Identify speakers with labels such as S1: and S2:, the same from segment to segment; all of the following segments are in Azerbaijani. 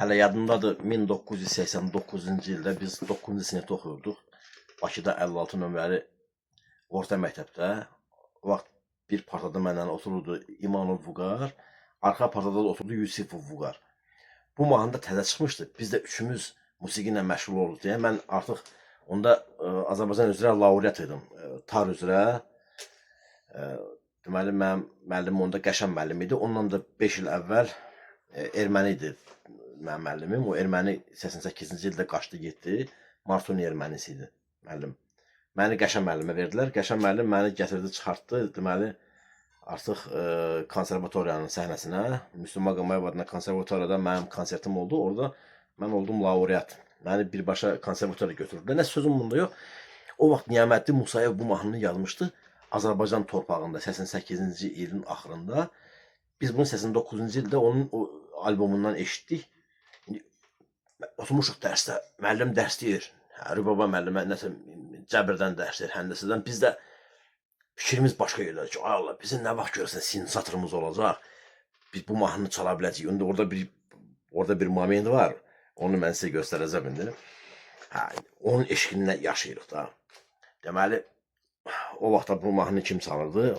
S1: Hələ yadımdadır 1989-cu ildə biz 9-cu sinifdə oxuyurduq. Bakıda 56 nömrəli orta məktəbdə. O vaxt bir partada mənlə otururdu İmanov Vüqar, arxa partada da oturdu Yusifov Vüqar. Bu mahnıda təzə çıxmışdı. Biz də üçümüz musiqi ilə məşğul olurduq deyə mən artıq onda Azərbaycan üzrə laureat idim. Tar üzrə. Deməli mənim müəllimim onda Qəşəm müəllim idi. Ondan da 5 il əvvəl erməni idi mənim müəllimim. O erməni 88-ci ildə qaçdı getdi. Martuni ermənisi idi müəllim. Məni Qəşəm müəllimə verdilər. Qəşəm müəllim məni gətirdi, çıxartdı. Deməli artıq konservatoriyanın səhnəsinə, Müslüm Ağabayev adına konservatoriyada mənim konsertim oldu. Orada mən oldum laureat. Məni birbaşa konservatoriya götürdülər. Nə sözüm bunda yox. O vaxt Niyaməddin Musayev bu mahnını yazmışdı. Azərbaycan torpağında 88-ci ilin axırında. Biz bunu 89-cu ildə onun albomundan eşitdik. Oturmuşuq dərsdə. Müəllim dərs deyir. Rübaba müəllimə nəsə cəbirdən dərs deyir, həndəsədən. Biz də fikrimiz başqa yerdə ki, ay Allah, bizim nə vaxt görəsən sinsatorumuz olacaq. Biz bu mahnını çala biləcəyik. Orada bir moment var. Onu mən sizə göstərəcəm indi. Onun eşqində yaşayırıq da. Deməli, o vaxtda bu mahnını kim çalırdı?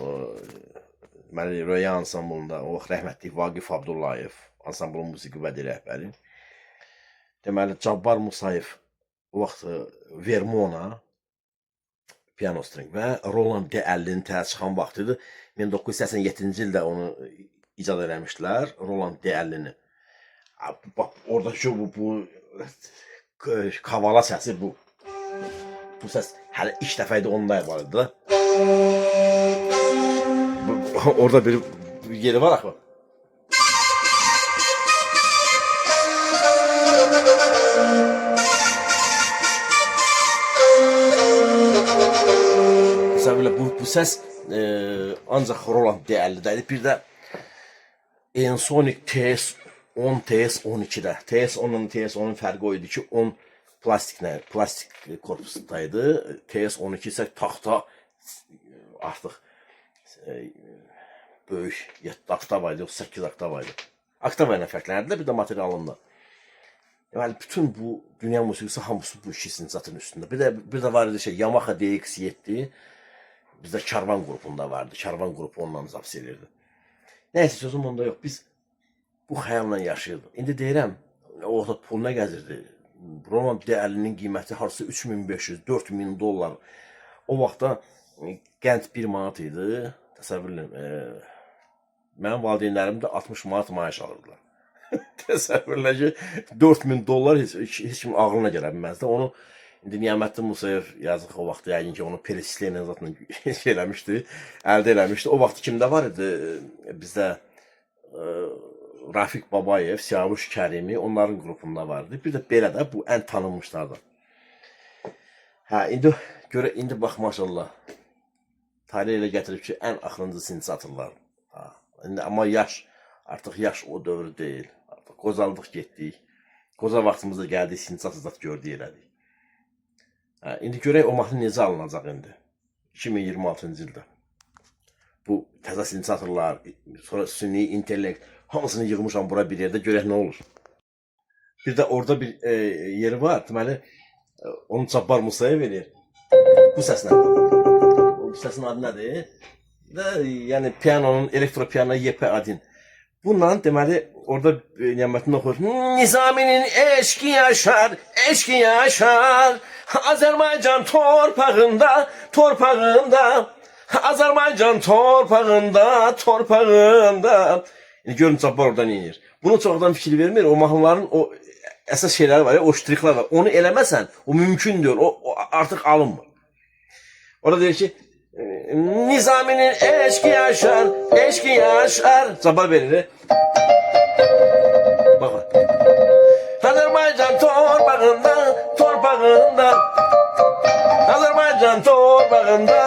S1: Deməli, Röya ansamblında, o vaxt rəhmətli Vaqif Abdullayev, ansamblın musiqi vədi rəhbəri. Deməli, Cabbar Musayev, o vaxt Vermona, piano string və Roland D50-nin təzə çıxan vaxtı idi. 1987-ci ildə onu icad eləmişdilər, Roland D50-ni. Oradakı bu kavala səsi bu. Bu səs hələ ilk dəfə idi onda var idi da. Orada bir yeri var axı. Bu səs ancaq Roland D50-də idi. Bir də Ensoniq TS-10, TS-12-də. TS-10-un TS-10'un fərqi o idi ki, 10 plastik korpusdaydı. TS-12 isə taxta artıq böyük 7 oktav idi, 8 oktav idi. Oktav ilə fərqlənirdi, bir də materialında. Yəni, bütün bu dünya musiqisi hamısı bu iki sintetinin üstündə. Bir də var idi Yamaha DX7, bizdə Karvan qrupunda vardı. Karvan qrupu ondan zaps edirdi. Nəysə, sözüm onda yox. Biz bu xəyalla yaşayırdıq. İndi deyirəm, o vaxtda pul nə gəzirdi? Roland D50-nin qiyməti harası 3500-4000 dollar. O vaxtda qənd 1 manat idi. Təsəvvür edin. Mənim valideynlərim də 60 manat maaş alırdılar. Təsəvvürlə ki, 4000 dollar heç kim ağlına gələ bilməzdi. Onu indi Niyaməddin Musayev yazıq o vaxt yəqin ki, onu Peresiylə zaten eləmişdi, əldə eləmişdi. O vaxt kimdə var idi? Bizdə Rafiq Babayev, Siyavuş Kərimi onların qrupunda vardı. Bir də belə də bu ən tanınmışlardan. İndi bax maşallah. Tarih elə gətirib ki, ən axırıncı sintetizatörlər. Amma artıq yaş o dövr deyil. Artıq qocaldıq getdik. Qoca vaxtımızda gəldik, sintetizatör gördük elədik. İndi görək o mahnı necə alınacaq indi? 2026-cı ildə. Bu təzə sintetizatörlər, sonra süni intellekt, hamısını yığmışam bura bir yerdə, görək nə olur. Bir də orada bir yeri var, deməli, onu Cabbar Musayev verir. Bu səslə. Bu səsin adı nədir? Yəni, piyanonun, elektropiyano YP-Adin. Bununla, deməli, orada Niyaməddin oxuyur. Nizaminin eşki yaşar, eşki yaşar. Azərbaycan torpağında, Azərbaycan torpağında. Görün Cabbar oradan inir. Bunu çoxdan fikir vermir. O mahnıların o əsas şeyləri var ya, o ştrixlər var. Onu eləməsən, o mümkün deyil. O artıq alınmır. Orada deyir ki, Nizaminin eşki yaşar, eşki yaşar. Cabbar verir. Bakın. Azərbaycan torpağında. Azərbaycan torpağında.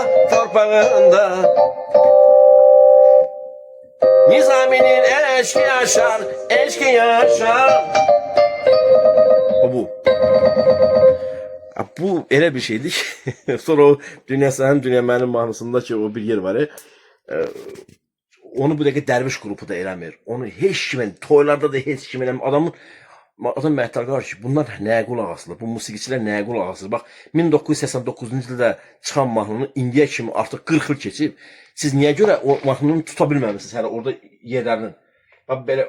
S1: Nizaminin eşki yaşar, eşki yaşar. Bu. Bu elə bir şeydir ki, sonra o Dünya Sənin, Dünya Mənim mahnısında ki, o bir yer var ya, onu bu dəqiqə dərviş qrupu da eləmir. Onu heç kimə, toylarda da heç kimə eləmir. Adamın Adam Məhtar qardaş ki, bunlar nəyə qulaq asılır? Bu musiqiçilər nəyə qulaq asılır? Bax, 1989-cu ildə çıxan mahnını indiyə kimi artıq 40 il keçib. Siz niyə görə o mahnını tuta bilməmisiniz? Hələ orada yerlərinin. Bax, belə,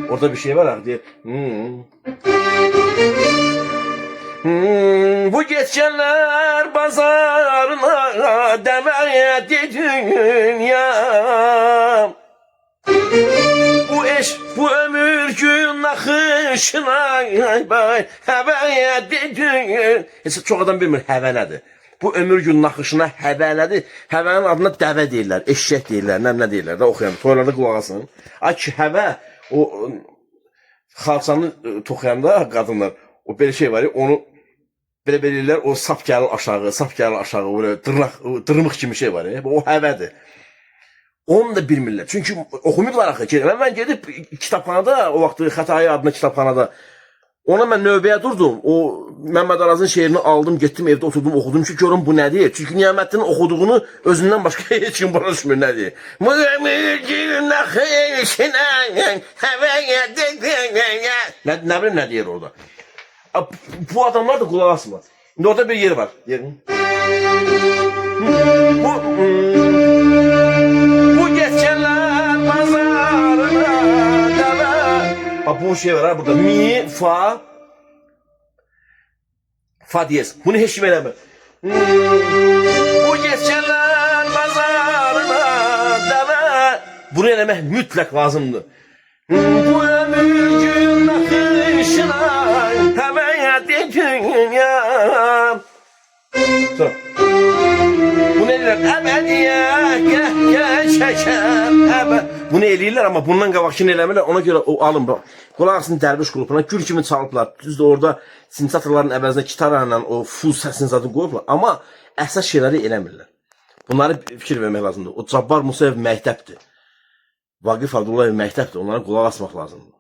S1: orada bir şey var, deyir. Bu geçenler bazarına demeye dünya. Bu eş, bu ömür gün akışına həvəyə dedin. Heç çox adam bilmir həvə nədir. Bu ömür gün akışına həvə nədir? Həvənin adına dəvə deyirlər, eşək deyirlər, nə deyirlər də oxuyan. Toylarda qulaq asın. Ay ki, həvə o xalçanı toxuyanda qadınlar o belə şey var ya, onu belə belirlər, o sap gəlir aşağı, böyle dırmıq kimi şey var ya, o həvədir. Onu da bilmirlər. Çünki oxumayıblar axı. Mən gedib kitabxanada, o vaxtı Xətai adına kitabxanada, ona mən növbəyə durdum. O Məmməd Arazın şeirini aldım, getdim evdə oturdum, oxudum ki, görüm bu nədir? Çünki Niyaməddinin oxuduğunu özündən başqa heç kim başa düşmür nədir? Bu ömürcün axışına həvəyə dedin. Nə bilim nə deyir orada? Bu adamlar da qulaq asmaz. İndi orada bir yer var. Bu geçenler pazarına deve. Bu şey var ha burada. Mi, fa. Fa diyez. Bunu hiç kim eləmir. Bu geçenler pazarına deve. Bunu eləmək mütləq lazımdır. Bu ömür gün akışına həvəyə dedin ya. Sonra. Bunu eləyirlər, əbədiyə şəkər, bunu eləyirlər, amma bundan qabaqçını eləmirlər, ona görə o alın, qulaq asın dərviş qrupuna, gül kimi çalıblar, düzdür orada sintezatorların əvəzinə kitara ilə o full səsin zadını qoyublar, amma əsas şeyləri eləmirlər. Bunları fikir vermək lazımdır. O Cabbar Musayev məktəbdir, Vaqif Abdullayev məktəbdir, onlara qulaq asmaq lazımdır.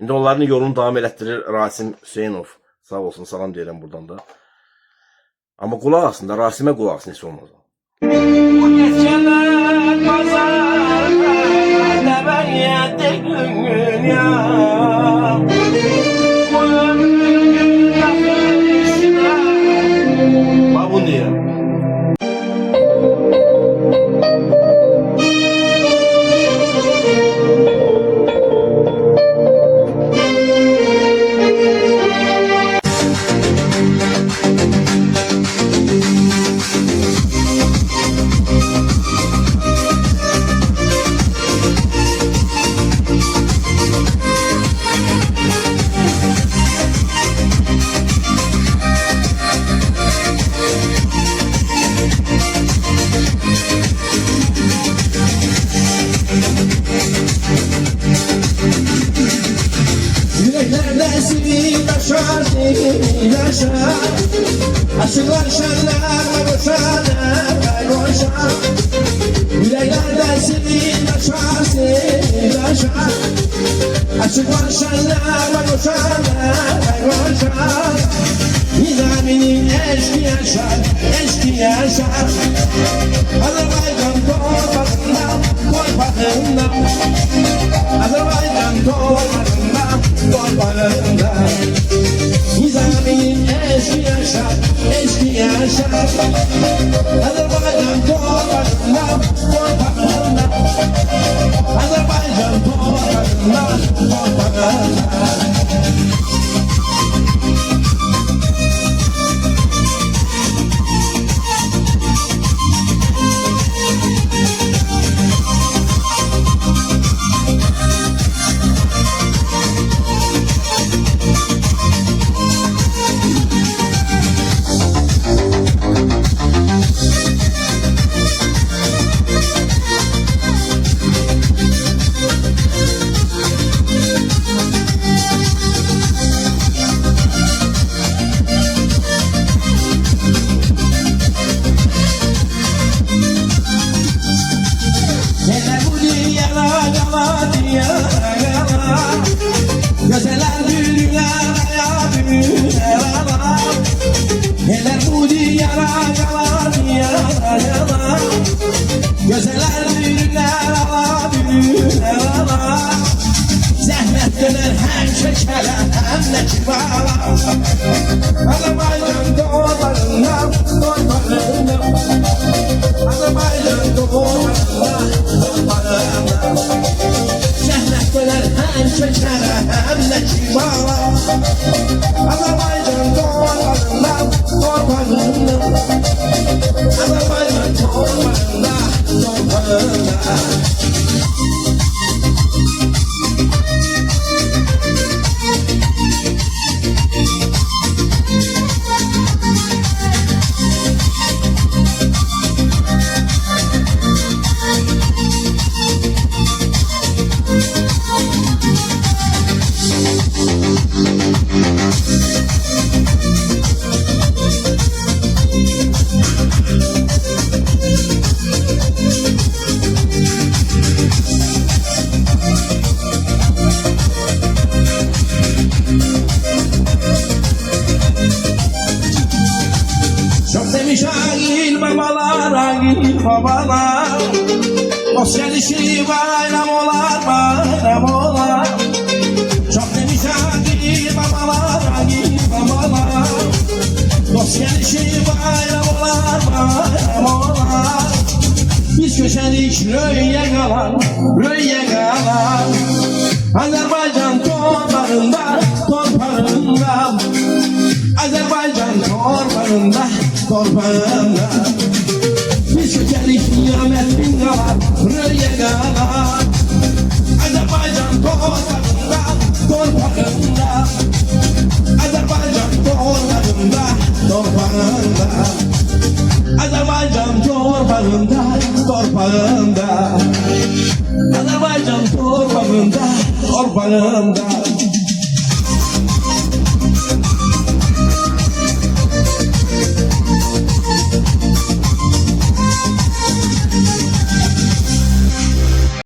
S1: İndi onların yolunu davam elətdirir Rasim Hüseynov, sağ olsun, salam deyirəm buradan da. Amma qulaq asın da, Rasimə qulaq asın, heç olmaz. Bu geçenler pazarına dəvəyə dedin ya. Bu ömrün akışına. Bax bunu deyirəm.
S2: Aşıklar şenlerle koşarlar koşar. Yüreklerde senin taşar senin taşar. Aşıklar şenlerle koşarlar koşar. Nizaminin eşki yaşar, eşki yaşar. Azerbaycan torpağından, torpağından. Azerbaycan torpağından, torpağından. Nizaminin eşki yaşar, eşki yaşar. Azerbaycan torpağından, torpağından. Azerbaycan torpağından, torpağından. cennet bağlar. Azerbaycan doğularından, doğularından. Azerbaycan doğularından, doğularından. Cennet döner hem çeker hem de bağlar. Azerbaycan doğularından, doğularından. Azerbaycan doğularından, doğularından. Çok demiş agil babalar, agil babalar. Dost gelişi bayram olar, bayram olar. Çok demiş agil babalar, agil babalar. Dost gelişi bayram olar, bayram olar. Biz köşelik röye kalan, röye kalan. Azerbaycan torparında, torparında. Azerbaycan torparında, torparında. Biz köşelik nimetin kalan, röye kalan. Azerbaycan torparında, torparında. Azerbaycan torparında, torparında. Azerbaycan torparında, torparında. Azerbaycan torparında, torparında.